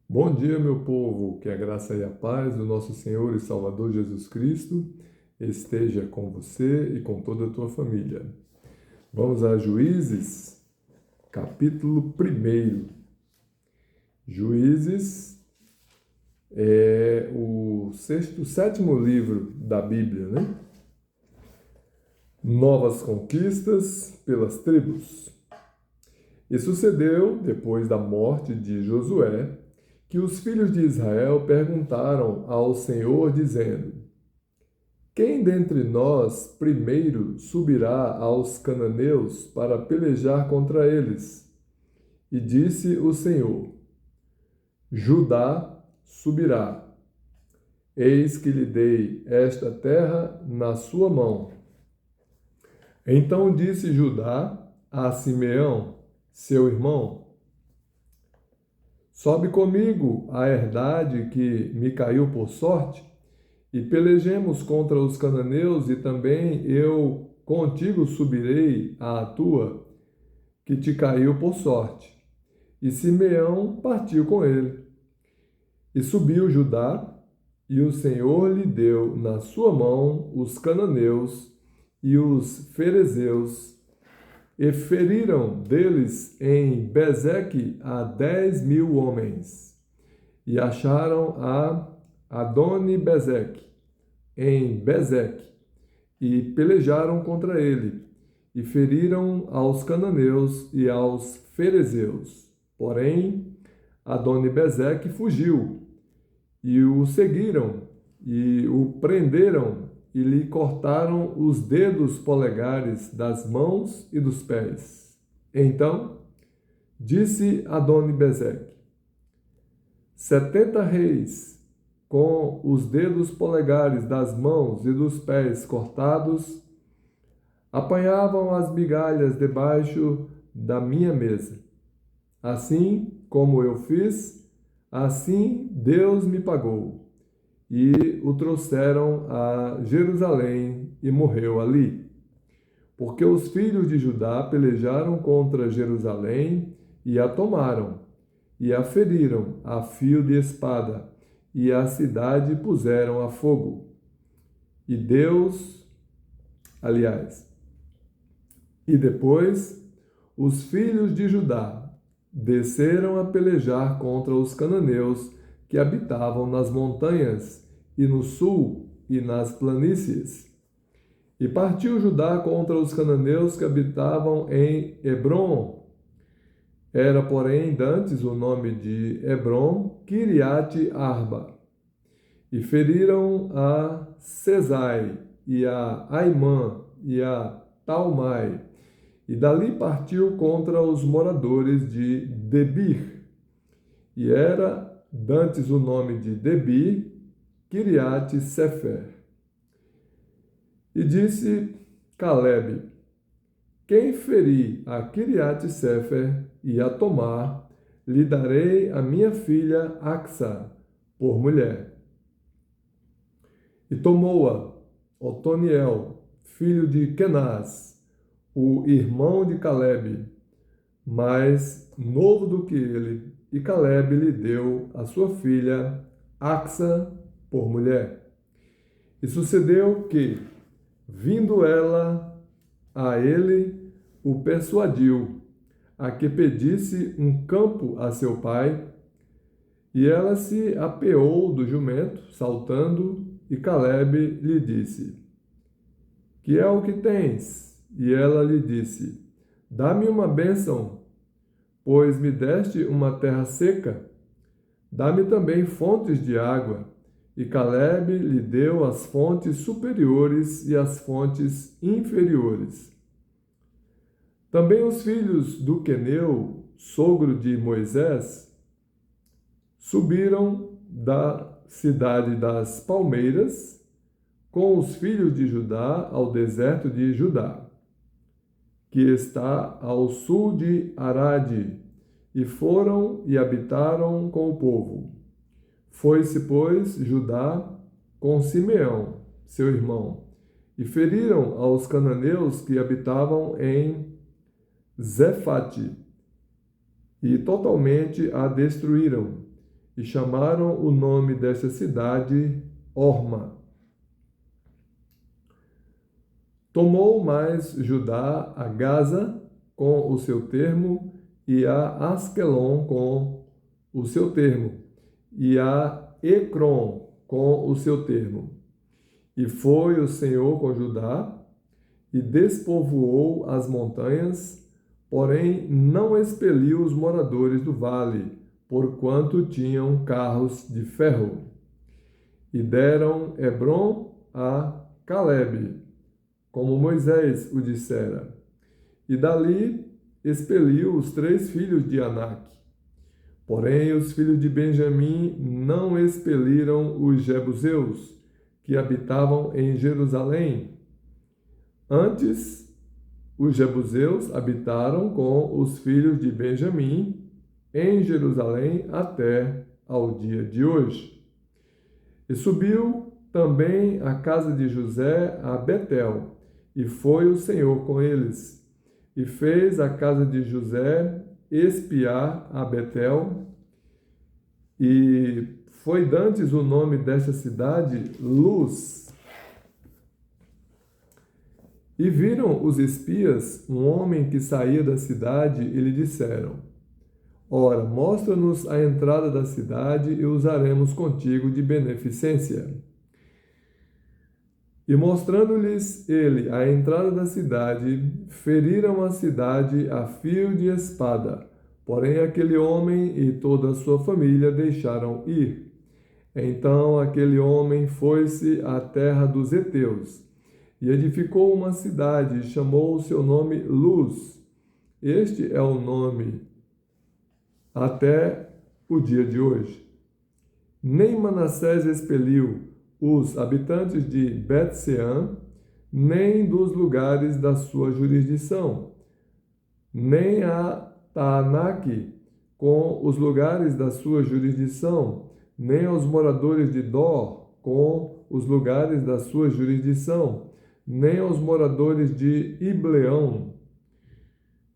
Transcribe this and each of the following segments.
Bom dia, meu povo, que a graça e a paz do nosso Senhor e Salvador Jesus Cristo esteja com você e com toda a tua família. Vamos a Juízes, capítulo 1. Juízes é o sétimo livro da Bíblia, né? Novas conquistas pelas tribos. E sucedeu, depois da morte de Josué, que os filhos de Israel perguntaram ao Senhor, dizendo: Quem dentre nós primeiro subirá aos cananeus para pelejar contra eles? E disse o Senhor: Judá subirá. Eis que lhe dei esta terra na sua mão. Então disse Judá a Simeão, seu irmão: Sobe comigo a herdade que me caiu por sorte, e pelejemos contra os cananeus, e também eu contigo subirei à tua, que te caiu por sorte. E Simeão partiu com ele. E subiu Judá, e o Senhor lhe deu na sua mão os cananeus e os ferezeus, e feriram deles em Bezeque a 10.000 homens. E acharam a Adoni-Bezeque em Bezeque, e pelejaram contra ele, e feriram aos cananeus e aos ferezeus. Porém, Adoni-Bezeque fugiu, e o seguiram, e o prenderam, e lhe cortaram os dedos polegares das mãos e dos pés. Então, disse Adoni-Bezeque: 70 reis, com os dedos polegares das mãos e dos pés cortados, apanhavam as migalhas debaixo da minha mesa. Assim como eu fiz, assim Deus me pagou. E o trouxeram a Jerusalém e morreu ali. Porque os filhos de Judá pelejaram contra Jerusalém e a tomaram, e a feriram a fio de espada, e a cidade puseram a fogo. E depois os filhos de Judá desceram a pelejar contra os cananeus que habitavam nas montanhas e no sul e nas planícies. E partiu Judá contra os cananeus que habitavam em Hebrom. Era, porém, dantes o nome de Hebrom, Kiriate Arba. E feriram a Sesai, e a Aimã, e a Talmai. E dali partiu contra os moradores de Debir. E era dantes o nome de Debir, Kiriate Sefer. E disse Calebe: Quem ferir a Kiriate Sefer e a tomar, lhe darei a minha filha Axa por mulher. E tomou-a Otoniel, filho de Kenaz, o irmão de Calebe, mais novo do que ele, e Calebe lhe deu a sua filha Axa por mulher. E sucedeu que, vindo ela a ele, o persuadiu a que pedisse um campo a seu pai, e ela se apeou do jumento, saltando, e Calebe lhe disse: Que é o que tens? E ela lhe disse: Dá-me uma bênção, pois me deste uma terra seca. Dá-me também fontes de água. E Calebe lhe deu as fontes superiores e as fontes inferiores. Também os filhos do Queneu, sogro de Moisés, subiram da cidade das palmeiras com os filhos de Judá ao deserto de Judá, que está ao sul de Arade, e foram e habitaram com o povo. Foi-se, pois, Judá com Simeão, seu irmão, e feriram aos cananeus que habitavam em Zefate, e totalmente a destruíram, e chamaram o nome desta cidade Horma. Tomou mais Judá a Gaza com o seu termo, e a Asquelon com o seu termo, e a Ecrom com o seu termo. E foi o Senhor com Judá, e despovoou as montanhas, porém não expeliu os moradores do vale, porquanto tinham carros de ferro. E deram Hebrom a Calebe, como Moisés o dissera. E dali expeliu os 3 filhos de Anak. Porém, os filhos de Benjamim não expeliram os jebuseus, que habitavam em Jerusalém. Antes, os jebuseus habitaram com os filhos de Benjamim em Jerusalém até ao dia de hoje. E subiu também a casa de José a Betel, e foi o Senhor com eles, e fez a casa de José espiar a Betel, e foi dantes o nome desta cidade Luz. E viram os espias um homem que saía da cidade e lhe disseram: Ora, mostra-nos a entrada da cidade e usaremos contigo de beneficência. E mostrando-lhes ele a entrada da cidade, feriram a cidade a fio de espada. Porém, aquele homem e toda a sua família deixaram ir. Então aquele homem foi-se à terra dos heteus e edificou uma cidade e chamou o seu nome Luz. Este é o nome até o dia de hoje. Nem Manassés expeliu os habitantes de Bet-Sean, nem dos lugares da sua jurisdição, nem a Taanaque com os lugares da sua jurisdição, nem aos moradores de Dor com os lugares da sua jurisdição, nem aos moradores de Ibleão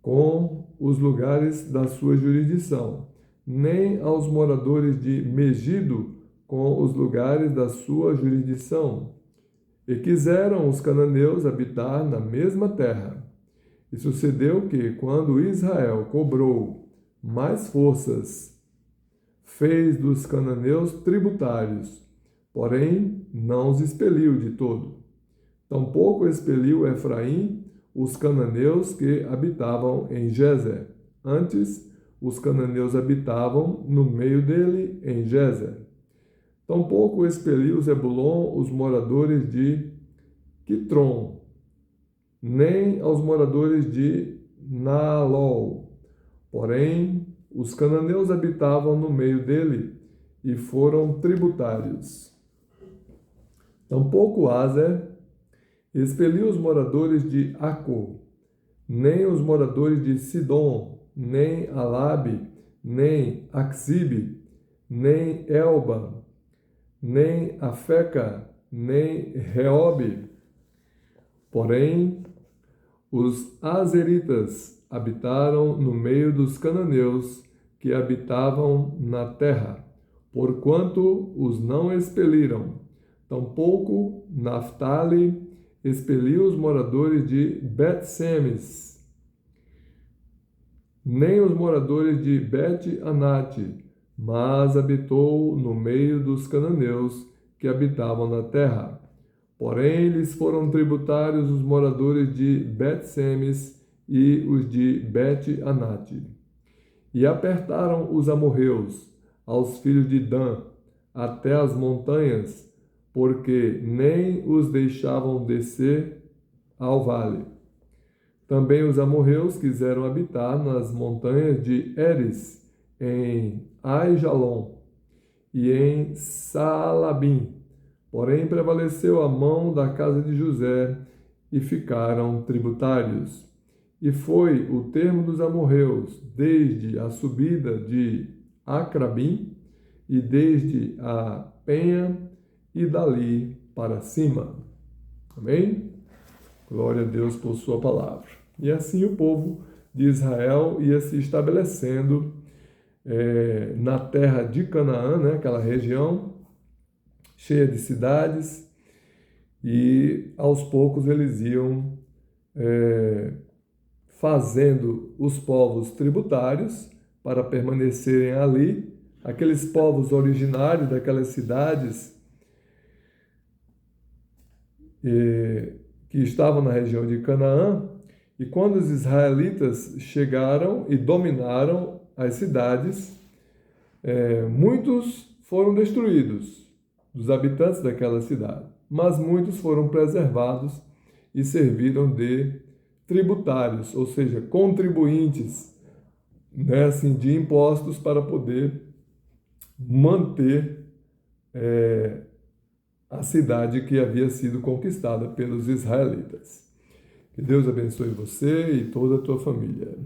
com os lugares da sua jurisdição, nem aos moradores de Megido com os lugares da sua jurisdição. E quiseram os cananeus habitar na mesma terra. E sucedeu que, quando Israel cobrou mais forças, fez dos cananeus tributários, porém não os expeliu de todo. Tampouco expeliu Efraim os cananeus que habitavam em Gezer. Antes, os cananeus habitavam no meio dele, em Gezer. Tampouco expeliu Zebulon os moradores de Quitron, nem aos moradores de Naalol. Porém, os cananeus habitavam no meio dele e foram tributários. Tampouco Azer expeliu os moradores de Acor, nem os moradores de Sidom, nem Alabe, nem Axibe, nem Elba, nem Afeca, nem Reobe. Porém, os azeritas habitaram no meio dos cananeus que habitavam na terra, porquanto os não expeliram. Tampouco Naftali expeliu os moradores de Bet-Semes, nem os moradores de Bet-Anate, mas habitou no meio dos cananeus que habitavam na terra. Porém, lhes foram tributários os moradores de Bet-Semes e os de Bet-Anate. E apertaram os amorreus, aos filhos de Dan, até as montanhas, porque nem os deixavam descer ao vale. Também os amorreus quiseram habitar nas montanhas de Eres, em Aijalon e em Saalabim. Porém, prevaleceu a mão da casa de José e ficaram tributários. E foi o termo dos amorreus desde a subida de Acrabim e desde a penha e dali para cima. Amém? Glória a Deus por sua palavra. E assim o povo de Israel ia se estabelecendo na terra de Canaã, né, aquela região cheia de cidades, e aos poucos eles iam fazendo os povos tributários para permanecerem ali, aqueles povos originários daquelas cidades que estavam na região de Canaã, e quando os israelitas chegaram e dominaram as cidades, muitos foram destruídos, dos habitantes daquela cidade, mas muitos foram preservados e serviram de tributários, ou seja, contribuintes, né, assim, de impostos para poder manter a cidade que havia sido conquistada pelos israelitas. Que Deus abençoe você e toda a tua família.